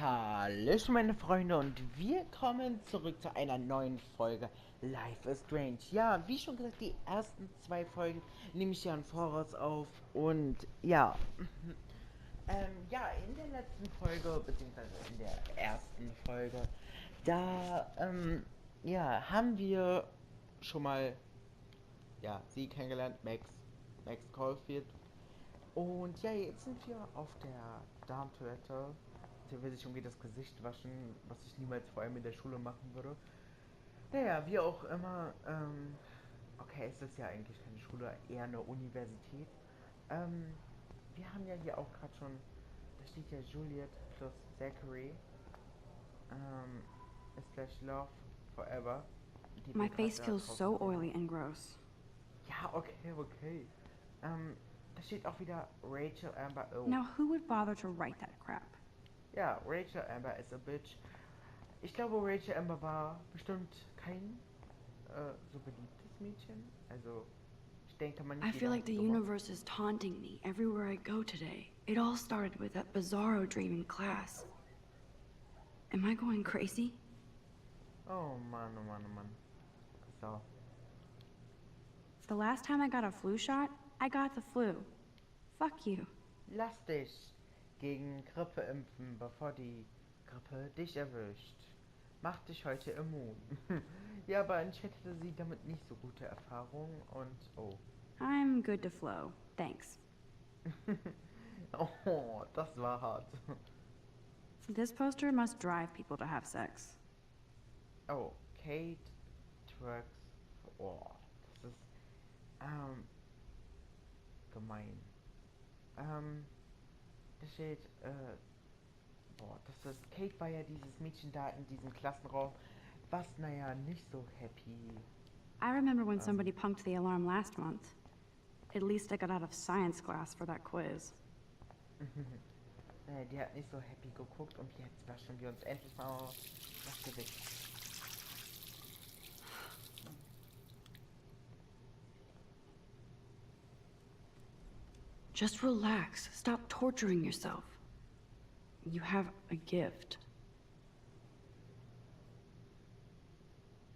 Hallöchen meine Freunde und wir kommen zurück zu einer neuen Folge Life is Strange. Ja, wie schon gesagt, die ersten zwei Folgen nehme ich ja im Voraus auf und ja, ja, in der letzten Folge, beziehungsweise in der ersten Folge, da, ja, haben wir schon mal, ja, sie kennengelernt, Max Caulfield. Und ja, jetzt sind wir auf der Darmtoilette. Sie will sich irgendwie das Gesicht waschen, was ich niemals vor allem in der Schule machen würde. Naja, wie auch immer, okay, es ist ja eigentlich keine Schule, eher eine Universität. Ähm, wir haben ja hier auch gerade schon, da steht ja Juliet plus Zachary, ist gleich Love Forever. Die My wir gerade face da feels draußen so sehen. oily and gross. Ja, okay. Da steht auch wieder Rachel Amber O. Now, who would bother to write that crap? Ja, Rachel Amber is a bitch. Ich glaube, Rachel Amber war bestimmt kein so beliebtes Mädchen. Also, ich denke mal nicht I jeder feel hat like sie the gemocht. universe is taunting me everywhere I go today. It all started with that bizarro dream in class. Am I going crazy? Oh Mann. So. The last time I got a flu shot, I got the flu. Fuck you. Lass dich gegen Grippe impfen, bevor die Grippe dich erwischt. Mach dich heute immun. Ja, aber anscheinend hatte sie damit nicht so gute Erfahrungen und oh. I'm good to flow. Thanks. Oh, das war hart. This poster must drive people to have sex. Oh, Kate Trucks. Oh, das ist gemein. Da steht, boah, das ist, Kate war ja dieses Mädchen da in diesem Klassenraum, was, naja, nicht so happy. I remember when somebody punked the alarm last month. At least I got out of science class for that quiz. Naja, die hat nicht so happy geguckt und jetzt waschen wir uns endlich mal das Gesicht. Just relax. Stop torturing yourself. You have a gift.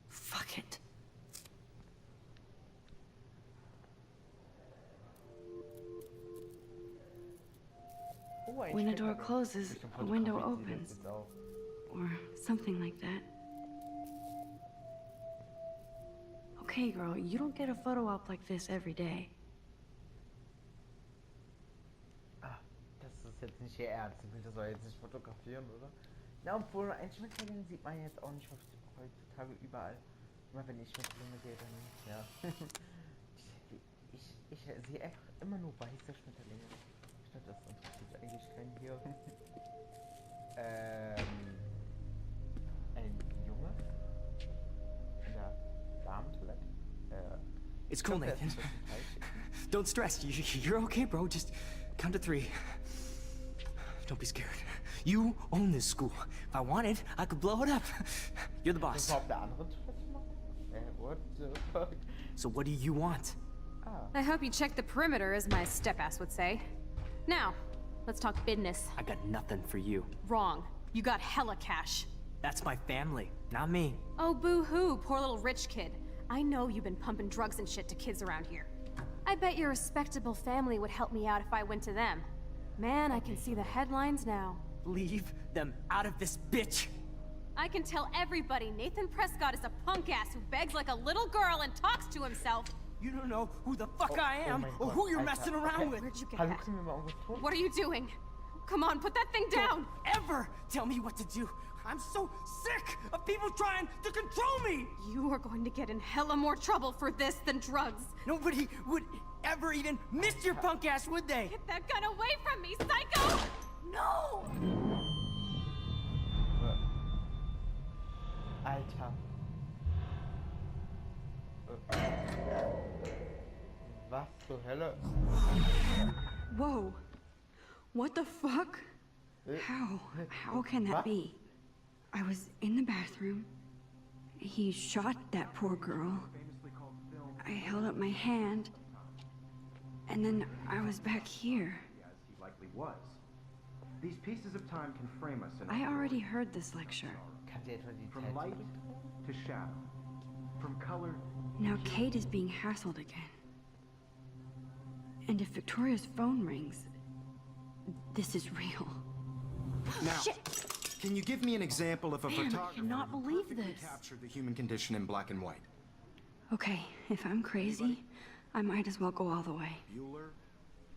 Fuck it. Oh, ein When a door Stecker. closes, Bisschen a window fotografiert opens. sie das jetzt auch. Or something like that. Okay, girl, you don't get a photo op like this every day. Ah, das ist jetzt nicht ihr Ernst. Sie will das doch jetzt nicht fotografieren, oder? Na, obwohl ein Schmetterling sieht man jetzt auch nicht heutzutage überall. Immer wenn ich Schmetterlinge sehe, dann, ja. ich sehe einfach immer nur weiße Schmetterlinge. Statt das interessiert eigentlich keinen hier. Ein Junge? In der Damentoilette? It's cool, Nathan. Don't stress. You're okay, bro. Just count to 3. Don't be scared. You own this school. If I wanted, I could blow it up. You're the boss. Auf der anderen Toilette machen? What the fuck? So what do you want? I hope you checked the perimeter, as my step-ass would say. Now, let's talk business. I got nothing for you. Wrong. You got hella cash. That's my family, not me. Oh, boo-hoo, poor little rich kid. I know you've been pumping drugs and shit to kids around here. I bet your respectable family would help me out if I went to them. Man, I can see the headlines now. Leave them out of this bitch. I can tell everybody Nathan Prescott is a punk ass who begs like a little girl and talks to himself. You don't know who the fuck I am or who you're messing around with. Where'd you get Hallo, that? können wir mal irgendwas tun? What are you doing? Come on, put that thing down! Don't ever tell me what to do. I'm so sick of people trying to control me. You are going to get in hella more trouble for this than drugs. Nobody would ever even miss your punk ass, would they? Get that gun away from me, psycho! No! Alter. Was zur Hölle? Whoa. What the fuck? How can that be? I was in the bathroom. He shot that poor girl. I held up my hand. And then I was back here. As he likely was. These pieces of time can frame us in I our already world. heard this lecture. Kann sie etwa die From Zeit light zurückdrehen? to shadow. From color Now Kate is being hassled again. And if Victoria's phone rings, this is real. Now, Shit! can you give me an example of a Man, I photographer cannot who believe perfectly this. captured the human condition in black and white? Okay, if I'm crazy, I might as well go all the way. Bueller?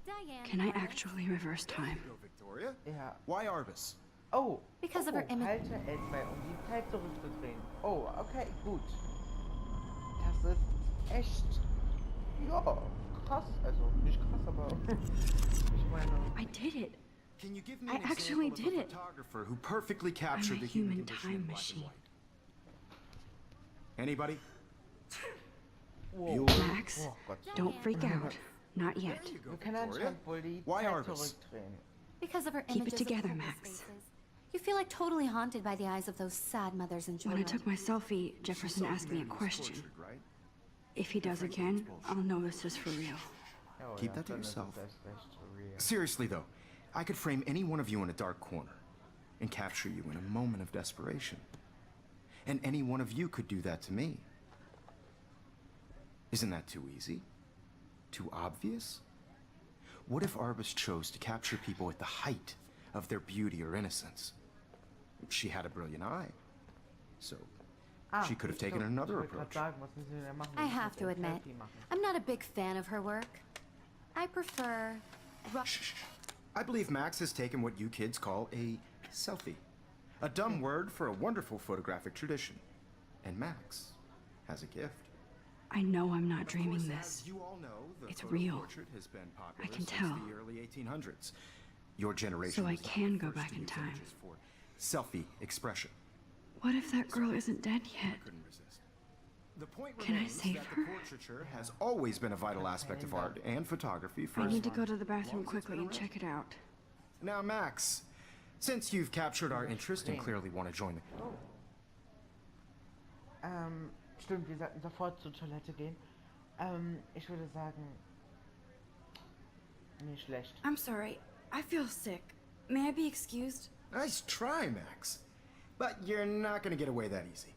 Diane. Can I actually reverse time? Go, Victoria. Ja. Why Arbus? Oh. Because of oh, her image. Halte L2, um die Zeit zurückzudrehen. Oh, okay, gut. Das ist echt. Ja, krass. Also, nicht krass, aber. Ich meine. I did it. Can you give me I an actually example of did a it. photographer who perfectly captured I'm a the human human condition in time black machine. and white? Anybody? Wow. Bueller? Max, Oh Gott. don't freak out. Not yet. There you go, Wir können Victoria. anscheinend wohl die Why Zeit Arbus? zurückdrehen. Because of her Keep it images together, of hopeless Max. faces. You feel like totally haunted by the eyes of those sad mothers in When I children. took my selfie, Jefferson asked me a question. Tortured, right? If he does again, I'll know this is for real. Oh, Keep ja, that to dann ist yourself. es echt recht real. Seriously though, I could frame any one of you in a dark corner and capture you in a moment of desperation. And any one of you could do that to me. Isn't that too easy? Too obvious? What if Arbus chose to capture people at the height of their beauty or innocence? She had a brilliant eye. So she could have taken another ich wollte grad approach. sagen, was müssen wir denn machen? I Wir müssen have jetzt to ein admit, Selfie machen. I'm not a big fan of her work. I prefer... Shh. I believe Max has taken what you kids call a selfie. A dumb word for a wonderful photographic tradition. And Max has a gift. I know I'm not Of dreaming course, this. as you all know, the It's photo real. portrait has been popular I can since tell. the early 1800s. Your generation So I was the can go first back to in use time. images for selfie expression. What if that girl isn't dead yet? Couldn't resist. The point Can I remains save that her? the portraiture has always been a vital aspect of art and photography for I as need to long- go to the bathroom long as it's quickly been and around. check it out. Now, Max, since you've captured our interest and clearly want to join the... Stimmt, wir sollten sofort zur Toilette gehen. Ich würde sagen. Nicht schlecht. I'm sorry. I feel sick. May I be excused? Nice try, Max. But you're not going to get away that easy.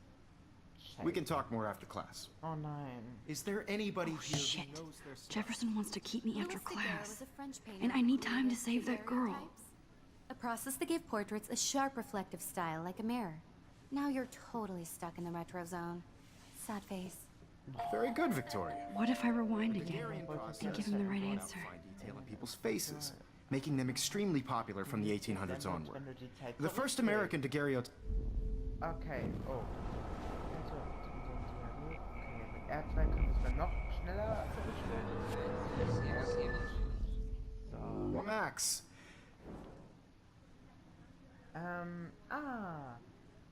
We can talk more after class. Oh nein. Is there anybody here Shit. who knows their stuff? Jefferson wants to keep me after Louis Daguerre class. was a French painter And I need who time to created save that girl. daguerreotypes, a process that gave portraits a sharp reflective style like a mirror. Now you're totally stuck in the retro zone. Sad face. Very good, Victoria. What if I rewind again Daguerrean process and give him the right brought out answer? fine detail in people's faces, making them extremely popular from the 1800s onward. Wenn du die Zeit The first zurückdrehst. American daguerreotype... Okay, oh. Also, okay. R2 kann es dann noch schneller zurückstellen. So. Max,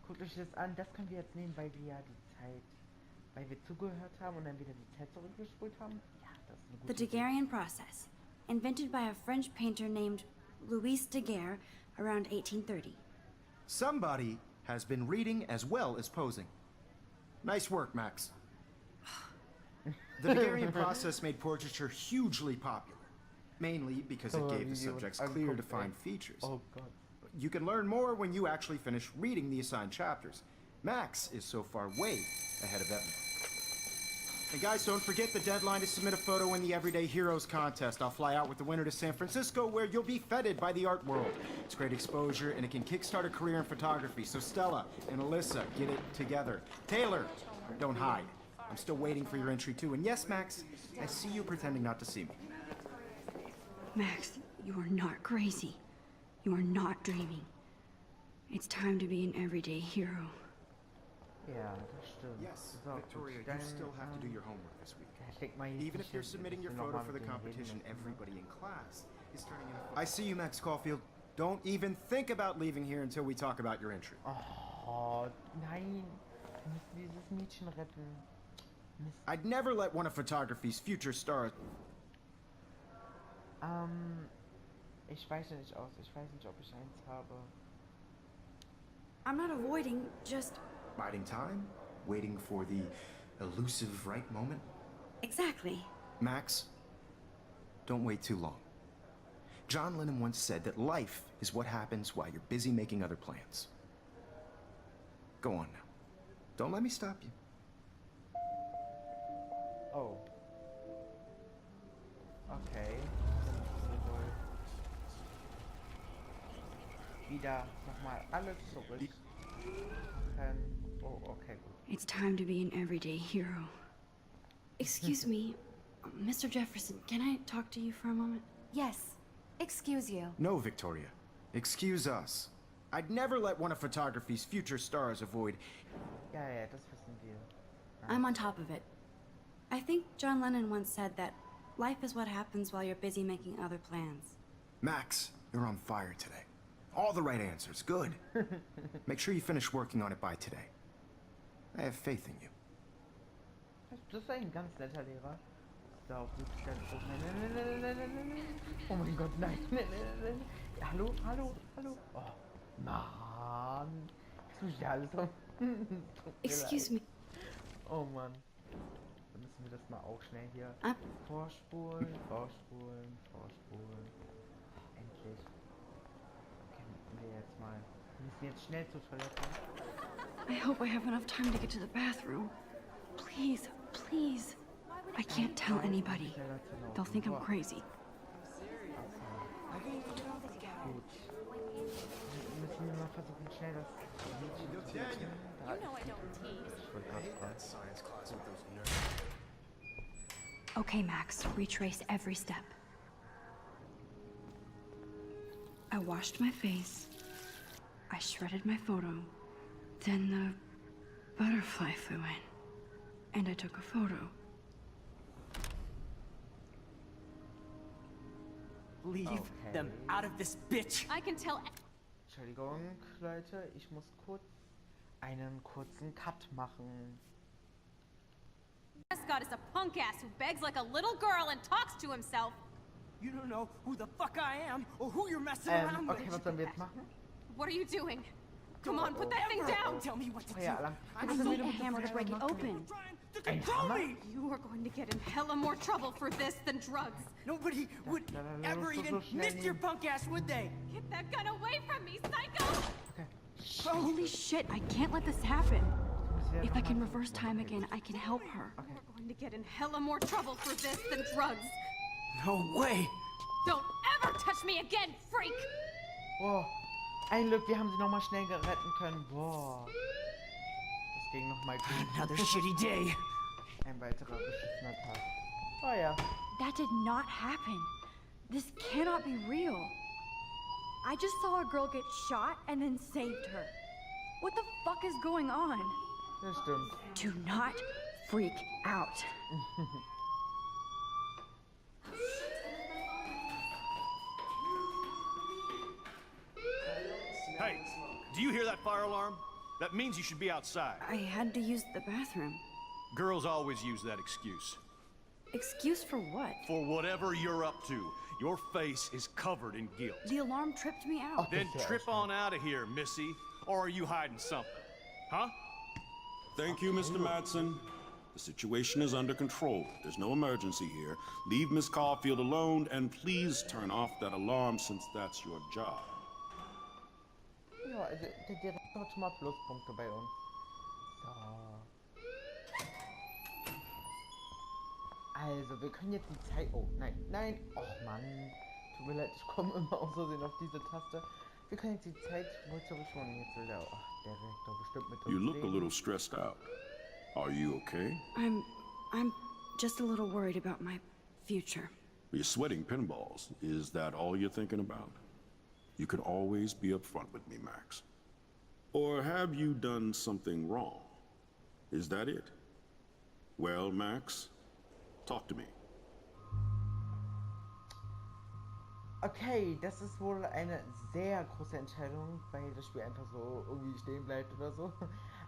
Guckt euch das an. Das können wir jetzt nehmen, weil wir ja die Zeit, weil wir zugehört haben und dann wieder die Zeit zurückgespult haben. Ja, das ist eine The gute Idee. Daguerrean process, invented by a French painter named Louis Daguerre around 1830. somebody has been reading as well as posing. Nice work, Max. The Daguerrean process made portraiture hugely popular, mainly because it gave the subjects clear, defined features. Oh Gott. You can learn more when you actually finish reading the assigned chapters. Max is so far way ahead of everyone. And guys, don't forget the deadline to submit a photo in the Everyday Heroes contest. I'll fly out with the winner to San Francisco, where you'll be feted by the art world. It's great exposure, and it can kickstart a career in photography. So Stella and Alyssa, get it together. Taylor, don't hide. I'm still waiting for your entry too. And yes, Max, I see you pretending not to see me. Max, you are not crazy. You are not dreaming. It's time to be an everyday hero. Ja, das stimmt. Yes, So, Victoria, dann, you still have to do your homework this week. Ich denk mal, jetzt Even if nicht, you're dass submitting your wir photo noch mal for the mit denen reden competition, müssen, ne? everybody in class is turning in a photo. I see you, Max Caulfield. Don't even think about leaving here until we talk about your entry. Oh, nein. Wir müssen dieses Mädchen retten. Mist. I'd never let one of photography's future stars... Ich weiche nicht aus. Ich weiß nicht, ob ich eins habe. I'm not avoiding, just... Biding time, waiting for the elusive right moment. Exactly. Max, don't wait too long. John Lennon once said that life is what happens while you're busy making other plans. Go on now. Don't let me stop you. Oh. Okay. Wieder nochmal alles zurück. Oh, okay, gut. It's time to be an everyday hero. Excuse me, Mr. Jefferson, can I talk to you for a moment? Yes. Excuse you. No, Victoria. Excuse us. I'd never let one of photography's future stars avoid... Ja, das wissen wir. I'm on top of it. I think John Lennon once said that life is what happens while you're busy making other plans. Max, you're on fire today. All the right answers. Good. Make sure you finish working on it by today. I have faith in you. Das ist ein ganz netter Lehrer. Da auf die Stelle. Nein. Oh mein Gott, nein. Nein. Hallo. Oh, Mann. Jetzt muss ich alles um. Excuse me. Oh Mann. Dann müssen wir das mal auch schnell hier Ah. vorspulen. Endlich. Okay, wir jetzt mal. Wir müssen jetzt schnell zur Toilette. I hope I have enough time to get to the bathroom. Please. I can't tell anybody. They'll think I'm crazy. Gut. Müssen wir mal versuchen, schnell das Mädchen zu finden. Da ist ich wollte gerade fragen. Okay, Max, retrace every step. I washed my face. I shredded my photo. Then the butterfly flew in. And I took a photo. Leave them out of this bitch. I can tell. Entschuldigung, Leute, ich muss kurz einen kurzen Cut machen. Prescott is a punk ass who begs like a little girl and talks to himself. You don't know who the fuck I am or who you're messing around Okay, with. was sollen wir jetzt machen? What are you doing? Come on, put that thing down! Tell me what to Oh do. ja, lang. I need a hammer to break it open. Trying to control me. You are going to get in hella more trouble for this than drugs. Nobody would ever so even schnell miss your nehmen. punk ass, would they? Get that gun away from me, psycho! Holy shit, I can't let this happen. If I can reverse time again, I can help her. You are going to get in hella more trouble for this than drugs. No way. Don't ever touch me again, freak! Boah, ein Glück, wir haben sie nochmal schnell retten können. Boah. Das ging nochmal gut. Another shitty day. Ein weiterer beschissener Tag. Oh ja. That did not happen. This cannot be real. I just saw a girl get shot and then saved her. What the fuck is going on? Das stimmt. Do not freak out. Hey, do you hear that fire alarm? That means you should be outside. I had to use the bathroom. Girls always use that excuse. Excuse for what? For whatever you're up to, your face is covered in guilt. The alarm tripped me out. Then trip on out of here, Missy. Or are you hiding something? Huh? Thank you, Mr. Madsen. The situation is under control. There's no emergency here. Leave Miss Caulfield alone, and please turn off that alarm since that's your job. Ja, also der Direktor hat schon mal Pluspunkte bei uns. So. Also, wir können jetzt die Zeit... Oh, nein. Oh, Mann. Tut mir leid, ich komme immer aus Versehen auf diese Taste. Wir können jetzt die Zeit wohl zurückspulen. Jetzt will der Direktor bestimmt mit uns You look a reden. little stressed out. Are you okay? I'm just a little worried about my future. You're sweating pinballs. Is that all you're thinking about? You can always be upfront with me, Max. Or have you done something wrong? Is that it? Well, Max, talk to me. Okay, das ist wohl eine sehr große Entscheidung, weil das Spiel einfach so irgendwie stehen bleibt oder so.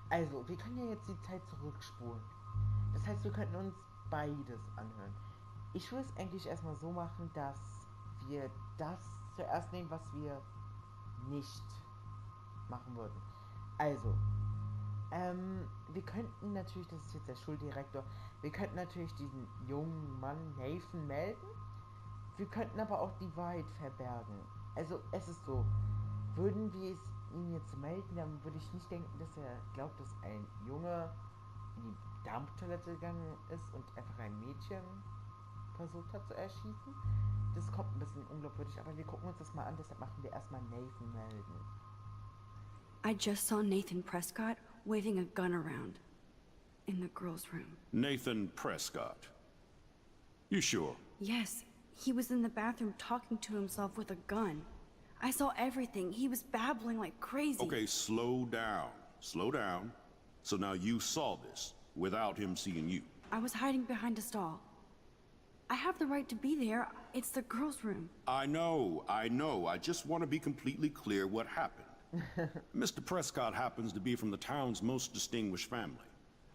Also, wir können ja jetzt die Zeit zurückspulen. Das heißt, wir könnten uns beides anhören. Ich würde es eigentlich erstmal so machen, dass wir das zuerst nehmen, was wir nicht machen würden. Also, wir könnten natürlich, das ist jetzt der Schuldirektor, wir könnten natürlich diesen jungen Mann Nathan melden Wir könnten aber auch die Wahrheit verbergen. Also es ist so, würden wir es ihm jetzt melden, dann würde ich nicht denken, dass er glaubt, dass ein Junge in die Damentoilette gegangen ist und einfach ein Mädchen versucht hat zu erschießen. Das kommt ein bisschen unglaubwürdig, aber wir gucken uns das mal an, deshalb machen wir erstmal Nathan melden. I just saw Nathan Prescott waving a gun around in the girls' room. Nathan Prescott. You sure? Yes, he was in the bathroom talking to himself with a gun. I saw everything. He was babbling like crazy. Okay, slow down. Slow down. So now you saw this without him seeing you. I was hiding behind a stall. I have the right to be there. It's the girls' room. I know. I just want to be completely clear what happened. Mr. Prescott happens to be from the town's most distinguished family,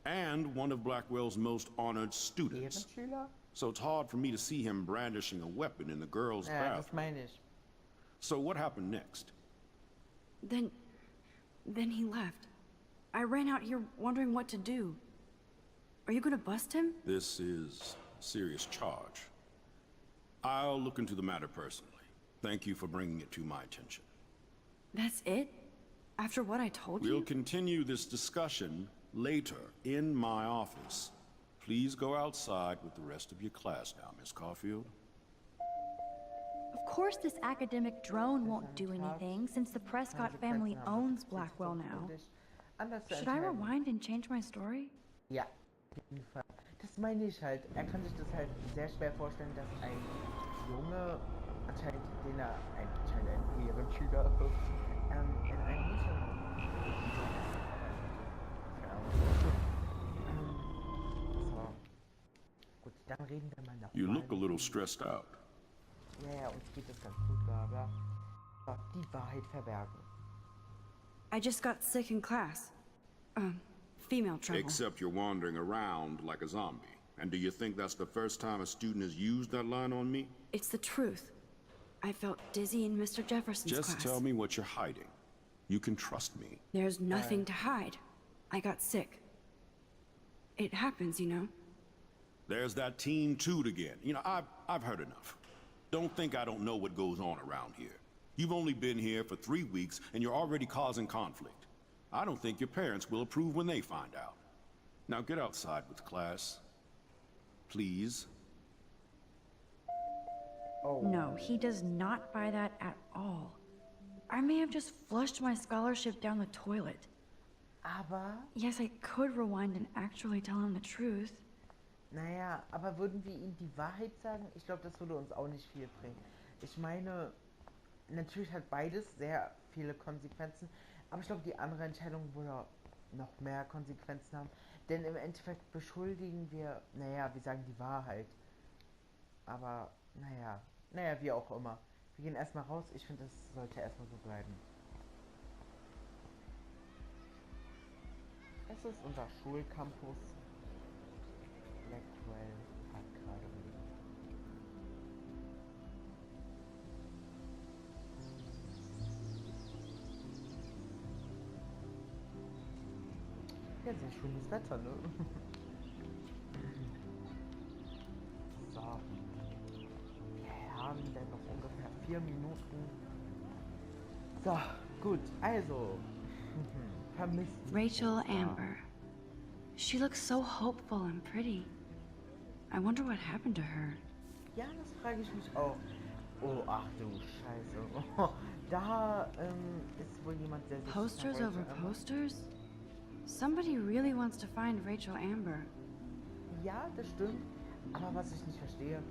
and one of Blackwell's most honored students. So it's hard for me to see him brandishing a weapon in the girls' bathroom. Das meine ich. So what happened next? Then he left. I ran out here wondering what to do. Are you gonna bust him? This is a serious charge. I'll look into the matter personally. Thank you for bringing it to my attention. That's it? After what I told you? We'll continue this discussion later in my office. Please go outside with the rest of your class now, Miss Caulfield. Of course this academic drone won't do anything since the Prescott family owns Blackwell now. Should I rewind and change my story? Ja, auf jeden Fall. Das meine ich halt. Er kann sich das halt sehr schwer vorstellen, dass ein Junge, anscheinend ein Ehrenschüler ist, in ein Mädchen. So. Gut, dann reden wir mal noch. You look a little stressed out. Ja, uns geht es ganz gut, bla bla. So, die Wahrheit verbergen. I just got sick in class. Female trouble. Except you're wandering around like a zombie. And do you think that's the first time a student has used that line on me? It's the truth. I felt dizzy in Mr. Jefferson's class. Just tell me what you're hiding. You can trust me. There's nothing to hide. I got sick. It happens, you know. There's that Team Toot again. You know, I've heard enough. Don't think I don't know what goes on around here. You've only been here for 3 weeks, and you're already causing conflict. I don't think your parents will approve when they find out. Now get outside with class. Please. Oh. No, he does not buy that at all. I may have just flushed my scholarship down the toilet. Aber, Yes, I could rewind and actually tell him the truth. naja, aber würden wir ihm die Wahrheit sagen? Ich glaube, das würde uns auch nicht viel bringen. Ich meine, natürlich hat beides sehr viele Konsequenzen, aber ich glaube, die andere Entscheidung würde noch mehr Konsequenzen haben. Denn im Endeffekt beschuldigen wir, naja, wir sagen die Wahrheit. Aber, naja, wie auch immer. Wir gehen erstmal raus. Ich finde, das sollte erstmal so bleiben. Es ist unser Schulcampus. Blackwell Academy. Ja, sehr schönes Wetter, ne? So. Wir haben dann noch ungefähr 4 Minuten. So, gut, also. Vermisst. Rachel Amber. She looks so hopeful and pretty. I wonder what happened to her. Ja, das frage ich mich auch. Oh, ach du Scheiße. Oh, da ist wohl jemand, der sich Posters over posters? Somebody really wants to find Rachel Amber. Ja, das stimmt. Aber was ich nicht verstehe,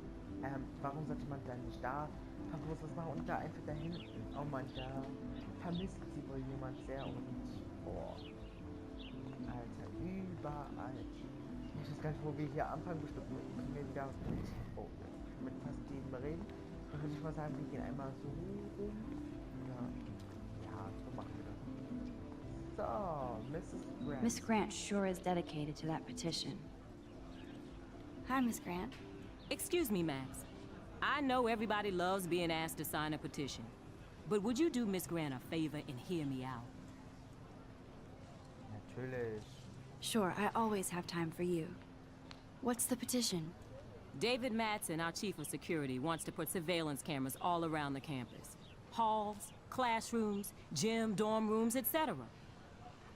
warum sollte man dann nicht da Vergroßes machen und da einfach da hinten? Oh man, da vermisst sie wohl jemand sehr und oh. Alter, überall. Ich weiß gar nicht, wo wir hier anfangen, bestimmt können wir wieder mit fast jedem reden. Dann würde ich mal sagen, wir gehen einmal so rum. Ja, so machen wir das. So, Mrs. Grant. Miss Grant sure is dedicated to that petition. Hi, Miss Grant. Excuse me, Max. I know everybody loves being asked to sign a petition. But would you do Miss Grant a favor and hear me out? Natürlich. Sure, I always have time for you. What's the petition? David Matson, our chief of security, wants to put surveillance cameras all around the campus. Halls, classrooms, gym, dorm rooms, etc.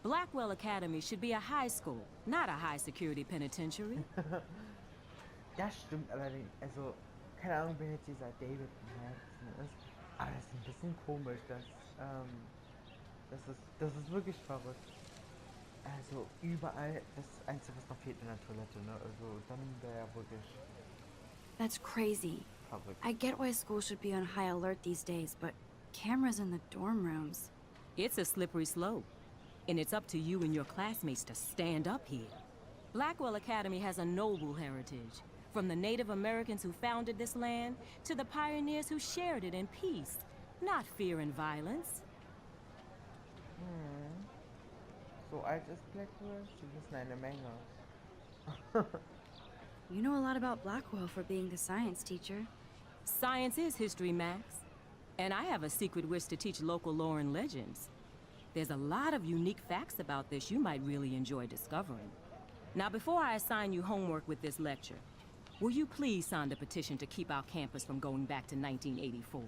Blackwell Academy should be a high school, not a high-security penitentiary. Das stimmt allerdings. Also, keine Ahnung, wer jetzt dieser David Madsen ist. Aber das ist ein bisschen komisch. Das ist wirklich verrückt. Also, überall, das Einzige, was noch fehlt in der Toilette, ne? Also, dann wäre ja wirklich That's crazy. verrückt. I get why school should be on high alert these days, but cameras in the dorm rooms. It's a slippery slope, and it's up to you and your classmates to stand up here. Blackwell Academy has a noble heritage, from the Native Americans who founded this land to the pioneers who shared it in peace, not fear and violence. So alt ist Blackwell? Sie wissen eine Menge. You know a lot about Blackwell for being the science teacher. Science is history, Max. And I have a secret wish to teach local lore and legends. There's a lot of unique facts about this you might really enjoy discovering. Now, before I assign you homework with this lecture, will you please sign the petition to keep our campus from going back to 1984?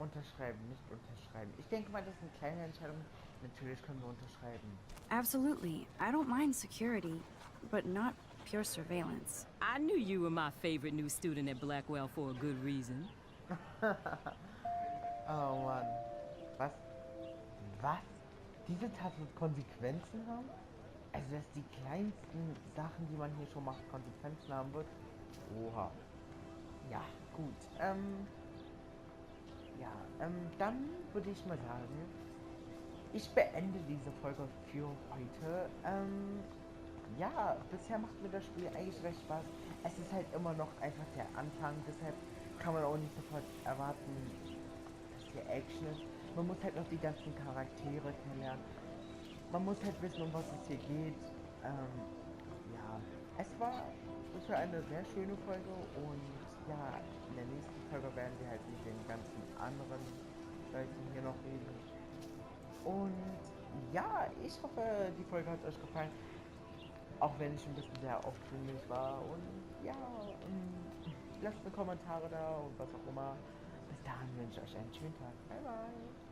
Unterschreiben, nicht unterschreiben. Ich denke mal, das ist eine kleine Entscheidung. Natürlich können wir unterschreiben. Absolutely. I don't mind security, but not pure surveillance. I knew you were my favorite new student at Blackwell for a good reason. Oh Mann. Was? Was? Diese Tat wird Konsequenzen haben? Also, dass die kleinsten Sachen, die man hier schon macht, Konsequenzen haben wird? Oha. Ja, gut. Dann würde ich mal sagen, ich beende diese Folge für heute. Ja, bisher macht mir das Spiel eigentlich recht Spaß. Es ist halt immer noch einfach der Anfang, deshalb kann man auch nicht sofort erwarten, dass hier Action ist. Man muss halt noch die ganzen Charaktere kennenlernen. Man muss halt wissen, um was es hier geht. Ja, es war für eine sehr schöne Folge und ja, in der nächsten Folge werden wir halt mit den ganzen anderen Leuten hier noch reden. Und ja, ich hoffe, die Folge hat euch gefallen. Auch wenn ich ein bisschen sehr aufdringlich war. Und ja, lasst mir Kommentare da und was auch immer. Bis dahin wünsche ich euch einen schönen Tag. Bye bye.